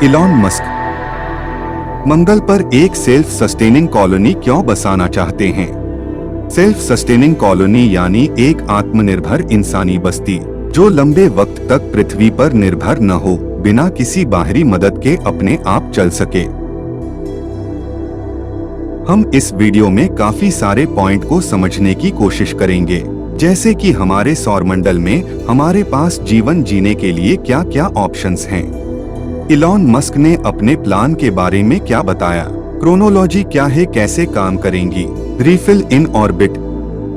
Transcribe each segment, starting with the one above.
Elon Musk मंगल पर एक self sustaining colony क्यों बसाना चाहते हैं? सेल्फ सस्टेनिंग कॉलोनी यानी एक आत्मनिर्भर इंसानी बस्ती जो लंबे वक्त तक पृथ्वी पर निर्भर न हो, बिना किसी बाहरी मदद के अपने आप चल सके। हम इस वीडियो में काफी सारे पॉइंट को समझने की कोशिश करेंगे, जैसे कि हमारे सौरमंडल में हमारे पास जीवन जीने के लिए क्या क्या ऑप्शंस हैं। इलॉन मस्क ने अपने प्लान के बारे में क्या बताया, क्रोनोलॉजी क्या है, कैसे काम करेंगी, रिफिल इन ऑर्बिट,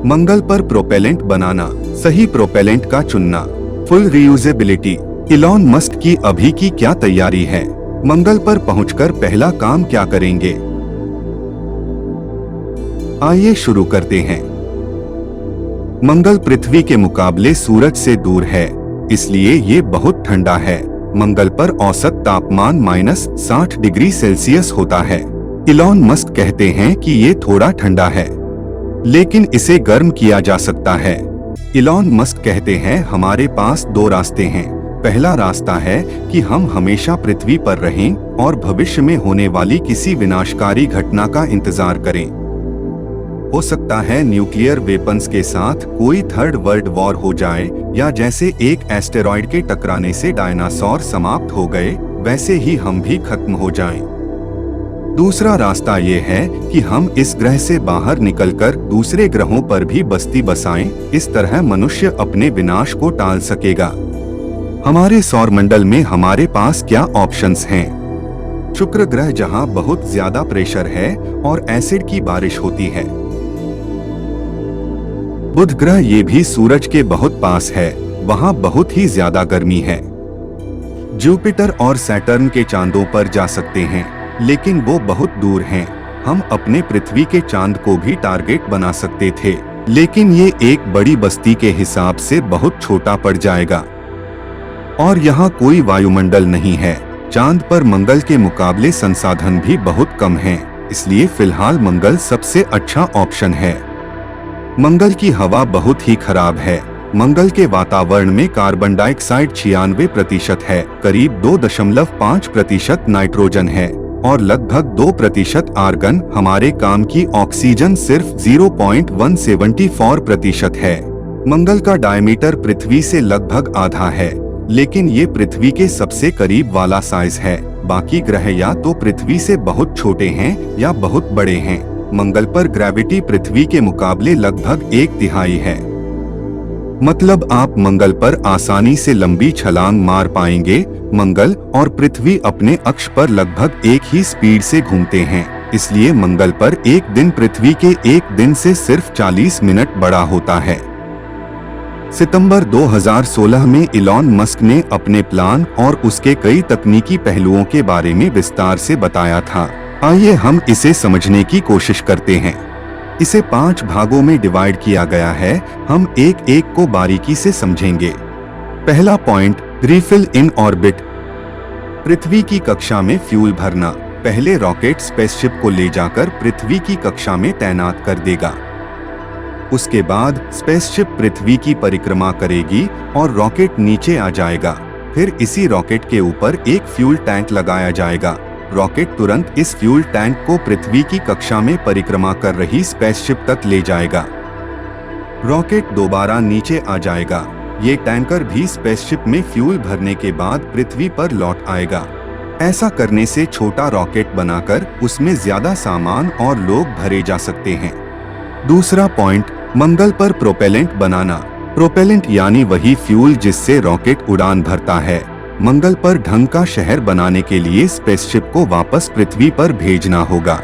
मंगल पर प्रोपेलेंट बनाना, सही प्रोपेलेंट का चुनना, फुल रीयूजेबिलिटी, इलॉन मस्क की अभी की क्या तैयारी है, मंगल पर पहुंचकर पहला काम क्या करेंगे। आइए शुरू करते हैं। मंगल पृथ्वी के मुकाबले सूरज से दूर है, इसलिए ये बहुत ठंडा है। मंगल पर औसत तापमान -60 डिग्री सेल्सियस होता है। इलॉन मस्क कहते हैं कि ये थोड़ा ठंडा है, लेकिन इसे गर्म किया जा सकता है। इलॉन मस्क कहते हैं हमारे पास दो रास्ते हैं। पहला रास्ता है कि हम हमेशा पृथ्वी पर रहें और भविष्य में होने वाली किसी विनाशकारी घटना का इंतजार करें। हो सकता है न्यूक्लियर वेपन्स के साथ कोई थर्ड वर्ल्ड वॉर हो जाए, या जैसे एक एस्टेरॉयड के टकराने से डायनासोर समाप्त हो गए, वैसे ही हम भी खत्म हो जाएं। दूसरा रास्ता ये है कि हम इस ग्रह से बाहर निकलकर दूसरे ग्रहों पर भी बस्ती बसाएं। इस तरह मनुष्य अपने विनाश को टाल सकेगा। हमारे सौरमंडल में हमारे पास क्या ऑप्शंस हैं? शुक्र ग्रह, जहां बहुत ज्यादा प्रेशर है और एसिड की बारिश होती है। बुध ग्रह, ये भी सूरज के बहुत पास है, वहां बहुत ही ज्यादा गर्मी है। जुपिटर और सैटर्न के चांदों पर जा सकते हैं, लेकिन वो बहुत दूर हैं। हम अपने पृथ्वी के चांद को भी टारगेट बना सकते थे, लेकिन ये एक बड़ी बस्ती के हिसाब से बहुत छोटा पड़ जाएगा। और यहाँ कोई वायुमंडल नहीं है। चांद पर मंगल के मुकाबले संसाधन भी बहुत कम हैं, इसलिए फिलहाल मंगल सबसे अच्छा ऑप्शन है। मंगल की हवा बहुत ही खराब है। मंगल के वातावरण में कार्बन डाइऑक्साइड 96% है, करीब 2.5% नाइट्रोजन है और लगभग 2% आर्गन। हमारे काम की ऑक्सीजन सिर्फ 0.174% है। मंगल का डायमीटर पृथ्वी से लगभग आधा है, लेकिन ये पृथ्वी के सबसे करीब वाला साइज है। बाकी ग्रह या तो पृथ्वी से बहुत छोटे हैं या बहुत बड़े हैं। मंगल पर ग्रेविटी पृथ्वी के मुकाबले लगभग 1/3 है। मतलब आप मंगल पर आसानी से लंबी छलांग मार पाएंगे। मंगल और पृथ्वी अपने अक्ष पर लगभग एक ही स्पीड से घूमते हैं, इसलिए मंगल पर एक दिन पृथ्वी के एक दिन से सिर्फ 40 मिनट बड़ा होता है। सितंबर 2016 में इलॉन मस्क ने अपने प्लान और उसके कई तकनीकी पहलुओं के बारे में विस्तार से बताया था। आइए हम इसे समझने की कोशिश करते हैं। इसे 5 भागों में डिवाइड किया गया है। हम एक एक को बारीकी से समझेंगे। पहला पॉइंट, रिफिल इन ऑर्बिट, पृथ्वी की कक्षा में फ्यूल भरना। पहले रॉकेट स्पेसशिप को ले जाकर पृथ्वी की कक्षा में तैनात कर देगा। उसके बाद स्पेसशिप पृथ्वी की परिक्रमा करेगी और रॉकेट नीचे आ जाएगा। फिर इसी रॉकेट के ऊपर एक फ्यूल टैंक लगाया जाएगा। रॉकेट तुरंत इस फ्यूल टैंक को पृथ्वी की कक्षा में परिक्रमा कर रही स्पेसशिप तक ले जाएगा। रॉकेट दोबारा नीचे आ जाएगा। ये टैंकर भी स्पेसशिप में फ्यूल भरने के बाद पृथ्वी पर लौट आएगा। ऐसा करने से छोटा रॉकेट बनाकर उसमें ज्यादा सामान और लोग भरे जा सकते हैं। दूसरा पॉइंट, मंगल पर प्रोपेलेंट बनाना। प्रोपेलेंट यानी वही फ्यूल जिससे रॉकेट उड़ान भरता है। मंगल पर ढंग का शहर बनाने के लिए स्पेसशिप को वापस पृथ्वी पर भेजना होगा।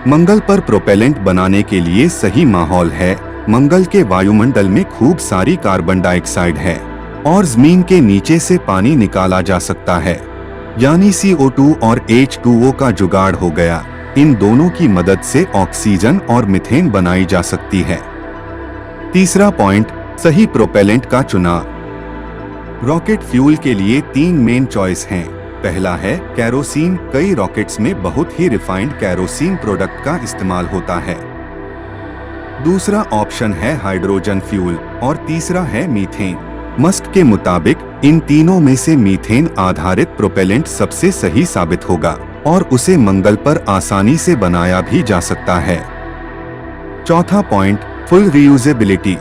मंगल पर प्रोपेलेंट बनाने के लिए सही माहौल है। मंगल के वायुमंडल में खूब सारी कार्बन डाइऑक्साइड है और जमीन के नीचे से पानी निकाला जा सकता है, यानी CO2 और H2O का जुगाड़ हो गया। इन दोनों की मदद से ऑक्सीजन और मीथेन बनाई जा सकती है। तीसरा पॉइंट, सही प्रोपेलेंट का चुनाव। रॉकेट फ्यूल के लिए 3 मेन चॉइस हैं। पहला है केरोसिन। कई रॉकेट्स में बहुत ही रिफाइंड केरोसिन प्रोडक्ट का इस्तेमाल होता है। दूसरा ऑप्शन है हाइड्रोजन फ्यूल और तीसरा है मीथेन। मस्क के मुताबिक इन तीनों में से मीथेन आधारित प्रोपेलेंट सबसे सही साबित होगा और उसे मंगल पर आसानी से बनाया भी जा सकता है। चौथा पॉइंट, फुल रीयूजेबिलिटी।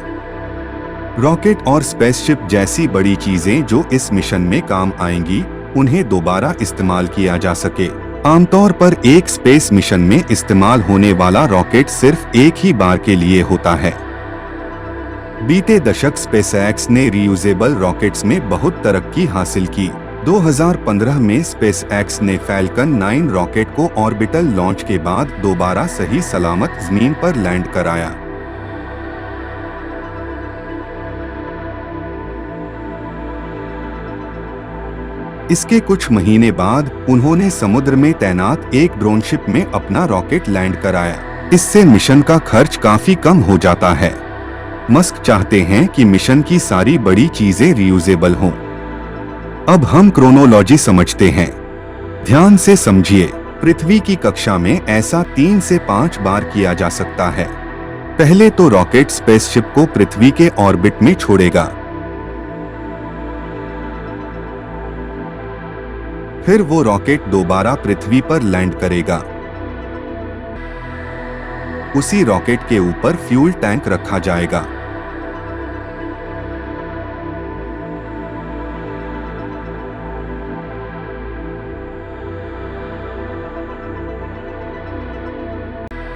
रॉकेट और स्पेसशिप जैसी बड़ी चीजें जो इस मिशन में काम आएंगी, उन्हें दोबारा इस्तेमाल किया जा सके। आमतौर पर एक स्पेस मिशन में इस्तेमाल होने वाला रॉकेट सिर्फ एक ही बार के लिए होता है। बीते दशक स्पेसएक्स ने रीयूजेबल रॉकेट्स में बहुत तरक्की हासिल की। 2015 में स्पेसएक्स ने फैल्कन 9 रॉकेट को ऑर्बिटल लॉन्च के बाद दोबारा सही सलामत जमीन पर लैंड कराया। इसके कुछ महीने बाद उन्होंने समुद्र में तैनात एक ड्रोनशिप में अपना रॉकेट लैंड कराया। इससे मिशन का खर्च काफी कम हो जाता है। मस्क चाहते हैं कि मिशन की सारी बड़ी चीजें रीयूजेबल हों। अब हम क्रोनोलॉजी समझते हैं। ध्यान से समझिए। पृथ्वी की कक्षा में ऐसा 3 से 5 बार किया जा सकता है। पहले तो रॉकेट स्पेसशिप को पृथ्वी के ऑर्बिट में छोड़ेगा, फिर वो रॉकेट दोबारा पृथ्वी पर लैंड करेगा। उसी रॉकेट के ऊपर फ्यूल टैंक रखा जाएगा।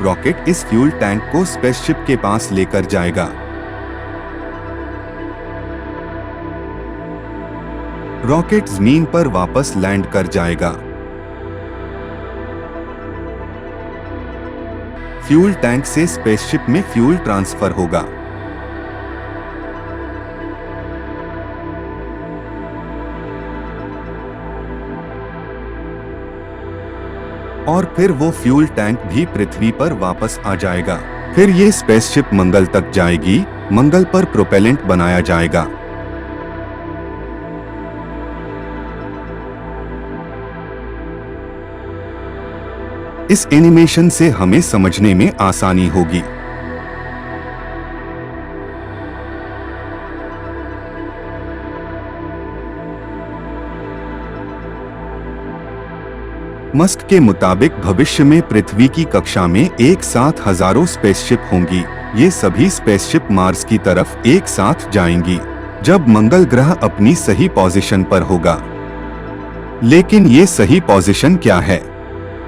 रॉकेट इस फ्यूल टैंक को स्पेसशिप के पास लेकर जाएगा। रॉकेट जमीन पर वापस लैंड कर जाएगा। फ्यूल टैंक से स्पेसशिप में फ्यूल ट्रांसफर होगा। और फिर वो फ्यूल टैंक भी पृथ्वी पर वापस आ जाएगा। फिर ये स्पेसशिप मंगल तक जाएगी। मंगल पर प्रोपेलेंट बनाया जाएगा। इस एनिमेशन से हमें समझने में आसानी होगी। मस्क के मुताबिक भविष्य में पृथ्वी की कक्षा में एक साथ हजारों स्पेसशिप होंगी। ये सभी स्पेसशिप मार्स की तरफ एक साथ जाएंगी जब मंगल ग्रह अपनी सही पोजीशन पर होगा। लेकिन ये सही पोजीशन क्या है?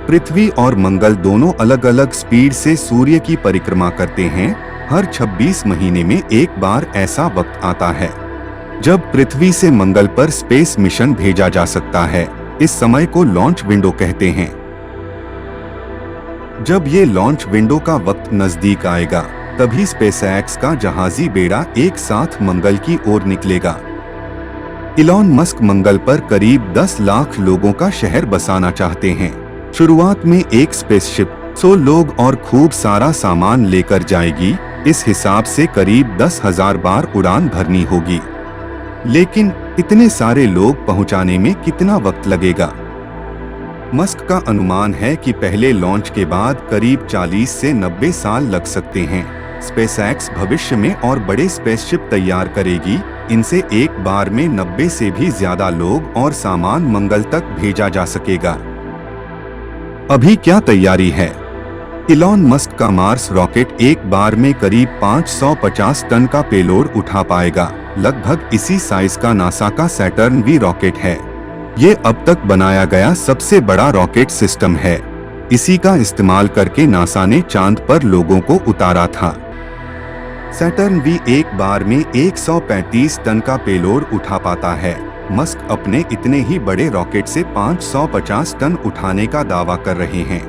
पृथ्वी और मंगल दोनों अलग अलग स्पीड से सूर्य की परिक्रमा करते हैं। हर 26 महीने में एक बार ऐसा वक्त आता है जब पृथ्वी से मंगल पर स्पेस मिशन भेजा जा सकता है। इस समय को लॉन्च विंडो कहते हैं। जब ये लॉन्च विंडो का वक्त नजदीक आएगा, तभी स्पेसएक्स का जहाजी बेड़ा एक साथ मंगल की ओर निकलेगा। इलॉन मस्क मंगल पर करीब 10 लाख लोगों का शहर बसाना चाहते हैं। शुरुआत में एक स्पेसशिप 100 लोग और खूब सारा सामान लेकर जाएगी। इस हिसाब से करीब 10,000 बार उड़ान भरनी होगी। लेकिन इतने सारे लोग पहुंचाने में कितना वक्त लगेगा? मस्क का अनुमान है कि पहले लॉन्च के बाद करीब 40 से 90 साल लग सकते हैं। स्पेसएक्स भविष्य में और बड़े स्पेसशिप तैयार करेगी। इनसे एक बार में 90 से भी ज्यादा लोग और सामान मंगल तक भेजा जा सकेगा। अभी क्या तैयारी है? इलॉन मस्क का मार्स रॉकेट एक बार में करीब 550 टन का पेलोड उठा पाएगा। लगभग इसी साइज का नासा का सैटर्न वी रॉकेट है। ये अब तक बनाया गया सबसे बड़ा रॉकेट सिस्टम है। इसी का इस्तेमाल करके नासा ने चांद पर लोगों को उतारा था। सैटर्न वी एक बार में 135 टन का पेलोड उठा पाता है। मस्क अपने इतने ही बड़े रॉकेट से 550 टन उठाने का दावा कर रहे हैं।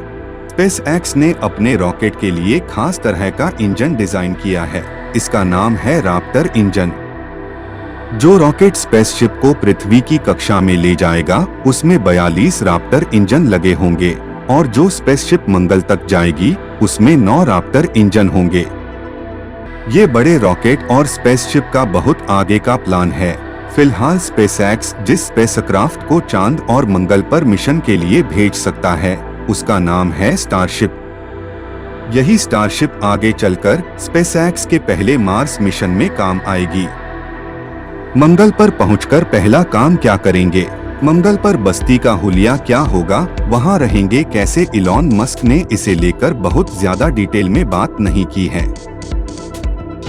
स्पेसएक्स ने अपने रॉकेट के लिए खास तरह का इंजन डिजाइन किया है। इसका नाम है राप्टर इंजन। जो रॉकेट स्पेसशिप को पृथ्वी की कक्षा में ले जाएगा, उसमें 42 राप्टर इंजन लगे होंगे और जो स्पेसशिप मंगल तक जाएगी, उसमें 9 राप्टर इंजन होंगे। ये बड़े रॉकेट और स्पेसशिप का बहुत आगे का प्लान है। फिलहाल स्पेसएक्स जिस स्पेसक्राफ्ट को चांद और मंगल पर मिशन के लिए भेज सकता है, उसका नाम है स्टारशिप। यही स्टारशिप आगे चलकर स्पेसएक्स के पहले मार्स मिशन में काम आएगी। मंगल पर पहुंचकर पहला काम क्या करेंगे? मंगल पर बस्ती का हुलिया क्या होगा, वहां रहेंगे कैसे? इलॉन मस्क ने इसे लेकर बहुत ज्यादा डिटेल में बात नहीं की है,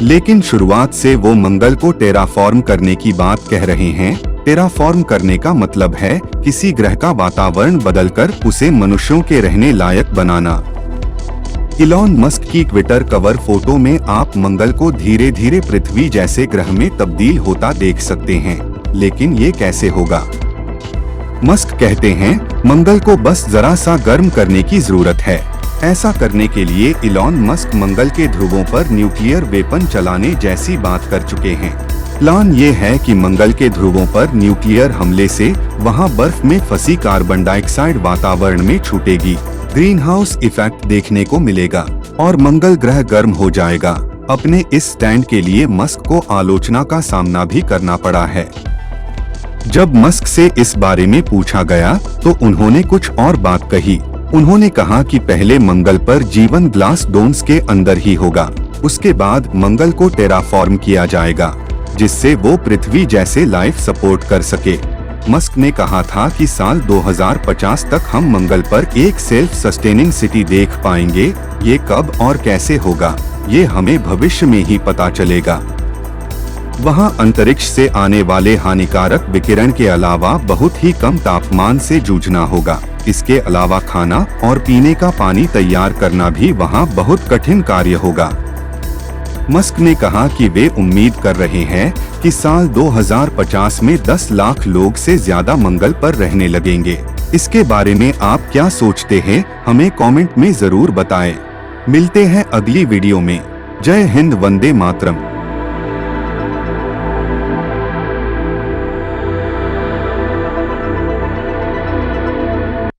लेकिन शुरुआत से वो मंगल को टेराफॉर्म करने की बात कह रहे हैं। टेराफॉर्म करने का मतलब है किसी ग्रह का वातावरण बदलकर उसे मनुष्यों के रहने लायक बनाना। इलॉन मस्क की ट्विटर कवर फोटो में आप मंगल को धीरे धीरे पृथ्वी जैसे ग्रह में तब्दील होता देख सकते हैं, लेकिन ये कैसे होगा? मस्क कहते हैं मंगल को बस जरा सा गर्म करने की जरूरत है। ऐसा करने के लिए इलॉन मस्क मंगल के ध्रुवों पर न्यूक्लियर वेपन चलाने जैसी बात कर चुके हैं। प्लान ये है कि मंगल के ध्रुवों पर न्यूक्लियर हमले से वहां बर्फ में फंसी कार्बन डाइऑक्साइड वातावरण में छूटेगी, ग्रीन हाउस इफेक्ट देखने को मिलेगा और मंगल ग्रह गर्म हो जाएगा। अपने इस स्टैंड के लिए मस्क को आलोचना का सामना भी करना पड़ा है। जब मस्क से इस बारे में पूछा गया तो उन्होंने कुछ और बात कही। उन्होंने कहा कि पहले मंगल पर जीवन ग्लास डोम्स के अंदर ही होगा, उसके बाद मंगल को टेराफॉर्म किया जाएगा जिससे वो पृथ्वी जैसे लाइफ सपोर्ट कर सके। मस्क ने कहा था कि साल 2050 तक हम मंगल पर एक सेल्फ सस्टेनिंग सिटी देख पाएंगे। ये कब और कैसे होगा, ये हमें भविष्य में ही पता चलेगा। वहाँ अंतरिक्ष से आने वाले हानिकारक विकिरण के अलावा बहुत ही कम तापमान से जूझना होगा। इसके अलावा खाना और पीने का पानी तैयार करना भी वहाँ बहुत कठिन कार्य होगा। मस्क ने कहा कि वे उम्मीद कर रहे हैं कि साल 2050 में 10 लाख लोग से ज्यादा मंगल पर रहने लगेंगे। इसके बारे में आप क्या सोचते हैं, हमें कमेंट में जरूर बताएं। मिलते हैं अगली वीडियो में। जय हिंद, वंदे मातरम।